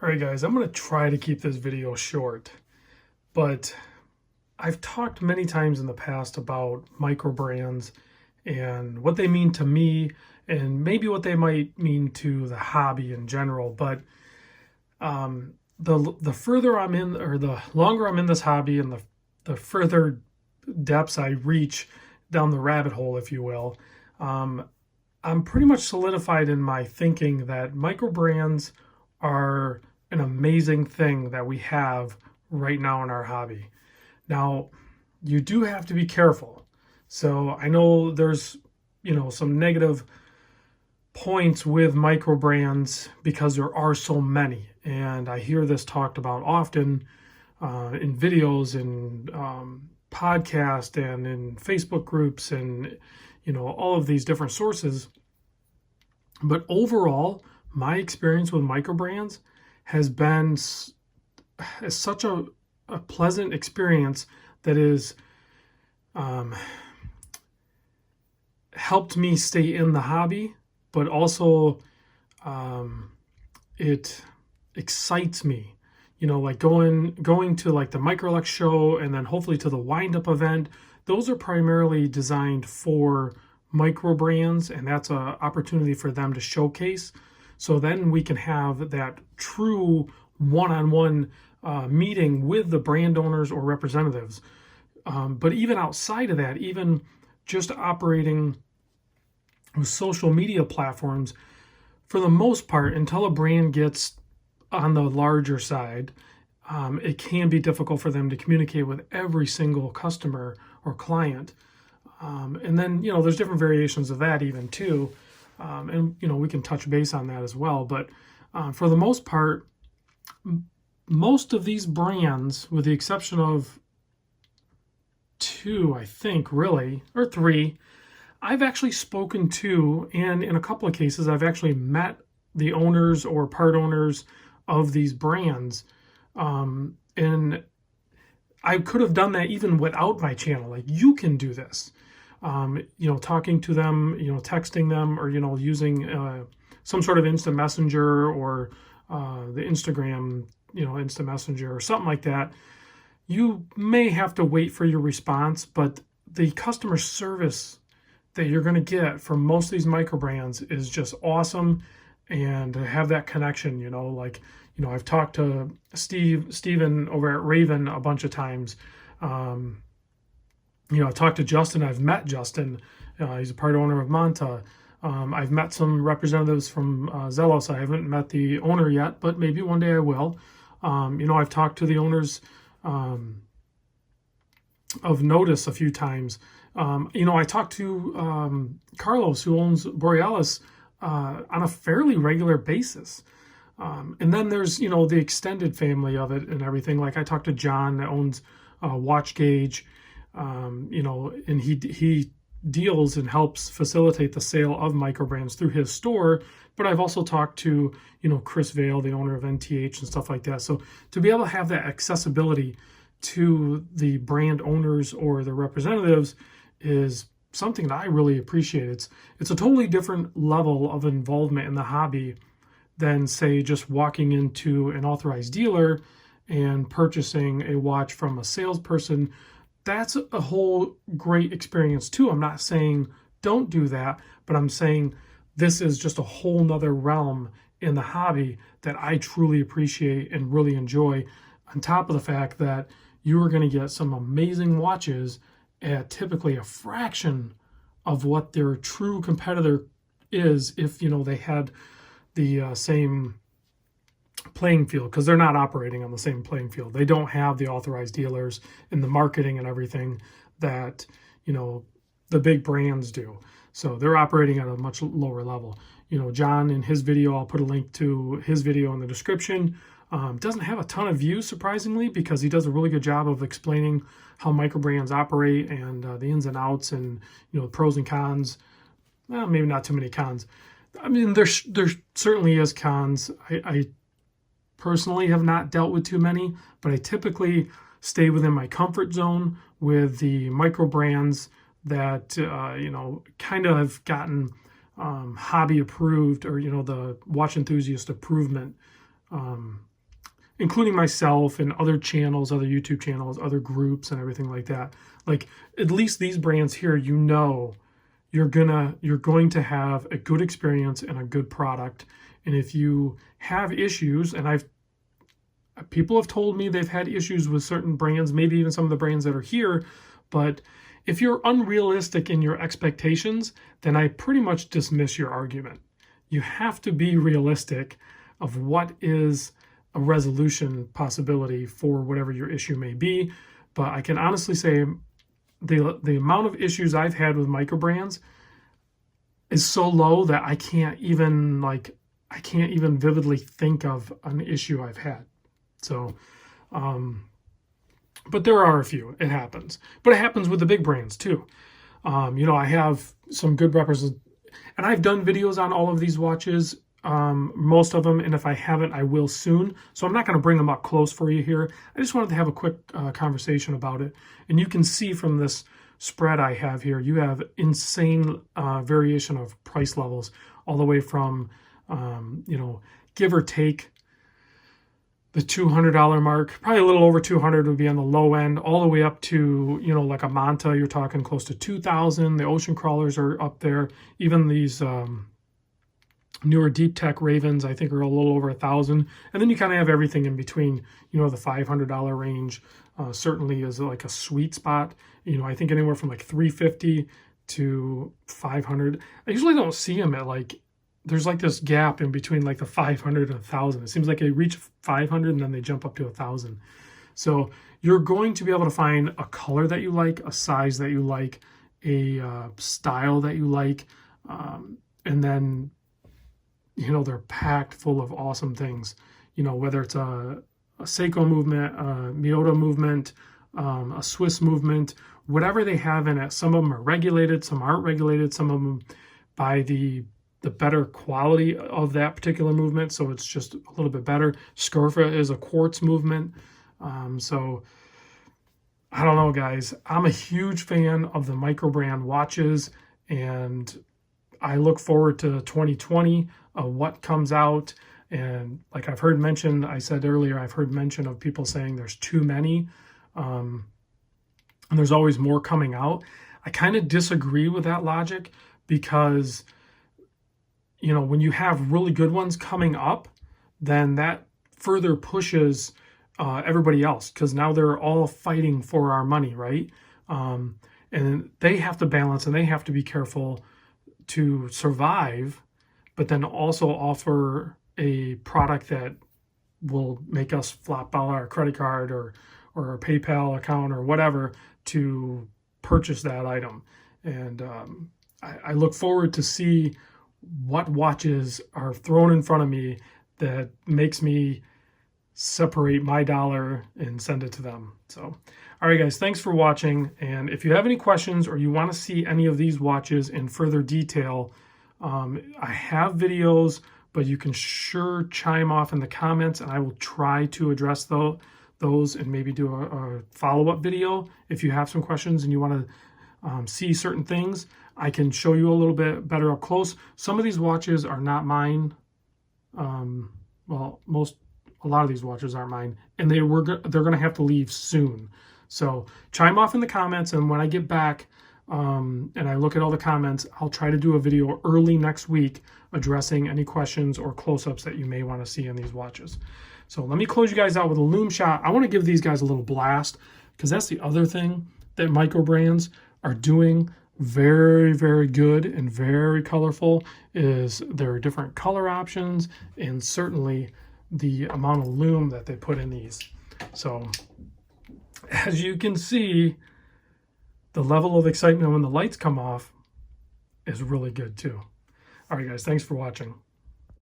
All right, guys, I'm going to try to keep this video short, but I've talked many times in the past about microbrands and what they mean to me and maybe what they might mean to the hobby in general. But the further I'm in, or the longer I'm in this hobby and the further depths I reach down the rabbit hole, if you will, I'm pretty much solidified in my thinking that microbrands are an amazing thing that we have right now in our hobby. Now, you do have to be careful. So I know there's, some negative points with microbrands because there are so many. And I hear this talked about often in videos and podcast and in Facebook groups and all of these different sources. But overall, my experience with microbrands has been such a pleasant experience that is helped me stay in the hobby, but also it excites me. Like going to like the Microlux show and then hopefully to the wind up event. Those are primarily designed for microbrands, and that's an opportunity for them to showcase. So then we can have that true one-on-one meeting with the brand owners or representatives. But even outside of that, even just operating with social media platforms, for the most part, until a brand gets on the larger side, it can be difficult for them to communicate with every single customer or client. And then, there's different variations of that even too. And we can touch base on that as well. But for the most part, most of these brands, with the exception of two, I think, really, or three, I've actually spoken to, and in a couple of cases, I've actually met the owners or part owners of these brands. And I could have done that even without my channel. Like, you can do this. Talking to them, texting them, or, using some sort of instant messenger or the Instagram, instant messenger or something like that. You may have to wait for your response, but the customer service that you're going to get from most of these microbrands is just awesome. And to have that connection, I've talked to Steven over at Raven a bunch of times. I've talked to Justin. I've met Justin. He's a part owner of Monta. I've met some representatives from Zelos. I haven't met the owner yet, but maybe one day I will. I've talked to the owners of Notice a few times. I talked to Carlos, who owns Borealis, on a fairly regular basis. And then there's, the extended family of it and everything. Like I talked to John that owns Watch Gauge, and he deals and helps facilitate the sale of microbrands through his store. But I've also talked to, Chris Vale, the owner of NTH and stuff like that. So to be able to have that accessibility to the brand owners or the representatives is something that I really appreciate. It's a totally different level of involvement in the hobby than, say, just walking into an authorized dealer and purchasing a watch from a salesperson. That's a whole great experience too. I'm not saying don't do that, but I'm saying this is just a whole nother realm in the hobby that I truly appreciate and really enjoy, on top of the fact that you are going to get some amazing watches at typically a fraction of what their true competitor is if, they had the same playing field, because they're not operating on the same playing field. They don't have the authorized dealers and the marketing and everything that, the big brands do. So they're operating at a much lower level. John, in his video, I'll put a link to his video in the description. Doesn't have a ton of views, surprisingly, because he does a really good job of explaining how microbrands operate and the ins and outs and, pros and cons. Well, maybe not too many cons. I mean, there certainly is cons. I personally have not dealt with too many, but I typically stay within my comfort zone with the microbrands that, kind of have gotten hobby approved, or, the watch enthusiast approvement including myself and other channels, other YouTube channels, other groups and everything like that. Like, at least these brands here, you know, you're going to have a good experience and a good product. And if you have issues, and people have told me they've had issues with certain brands, maybe even some of the brands that are here, but if you're unrealistic in your expectations, then I pretty much dismiss your argument. You have to be realistic of what is a resolution possibility for whatever your issue may be. But I can honestly say the amount of issues I've had with microbrands is so low that I can't even vividly think of an issue I've had. So, but there are a few. It happens. But it happens with the big brands too. You know, I have some good representatives, and I've done videos on all of these watches, most of them, and if I haven't, I will soon. So I'm not going to bring them up close for you here. I just wanted to have a quick conversation about it. And you can see from this spread I have here, you have insane variation of price levels, all the way from, you know, give or take the $200 mark, probably a little over 200 would be on the low end, all the way up to, you know, like a Manta, you're talking close to 2,000. The ocean crawlers are up there. Even these newer deep tech Ravens, I think, are a little over 1,000. And then you kind of have everything in between. You know, the $500 range certainly is like a sweet spot. You know, I think anywhere from like $350 to $500. I usually don't see them at like, there's like this gap in between like the 500 and 1,000. It seems like they reach 500 and then they jump up to 1,000. So you're going to be able to find a color that you like, a size that you like, a style that you like, and then, you know, they're packed full of awesome things. You know, whether it's a Seiko movement, a Miyota movement, a Swiss movement, whatever they have in it. Some of them are regulated, some aren't regulated, some of them by the better quality of that particular movement, so it's just a little bit better. Scurfa is a quartz movement. So I don't know, guys. I'm a huge fan of the Microbrand watches, and I look forward to 2020, what comes out. And like I've heard mentioned, I said earlier, I've heard mention of people saying there's too many, and there's always more coming out. I kind of disagree with that logic, because you know, when you have really good ones coming up, then that further pushes everybody else, because now they're all fighting for our money, right? And they have to balance and they have to be careful to survive, but then also offer a product that will make us flop out our credit card or a PayPal account or whatever to purchase that item. And I look forward to see what watches are thrown in front of me that makes me separate my dollar and send it to them. So, all right, guys, thanks for watching. And if you have any questions or you want to see any of these watches in further detail, I have videos, but you can sure chime off in the comments, and I will try to address those and maybe do a follow-up video. If you have some questions and you want to see certain things, I can show you a little bit better up close. Some of these watches are not mine. Well, a lot of these watches aren't mine, and they're going to have to leave soon. So chime off in the comments, and when I get back and I look at all the comments, I'll try to do a video early next week addressing any questions or close-ups that you may want to see in these watches. So let me close you guys out with a lume shot. I want to give these guys a little blast, because that's the other thing that Microbrands are doing very, very good and very colorful, is there are different color options, and certainly the amount of lume that they put in these. So as you can see, the level of excitement when the lights come off is really good too. All right, guys, thanks for watching.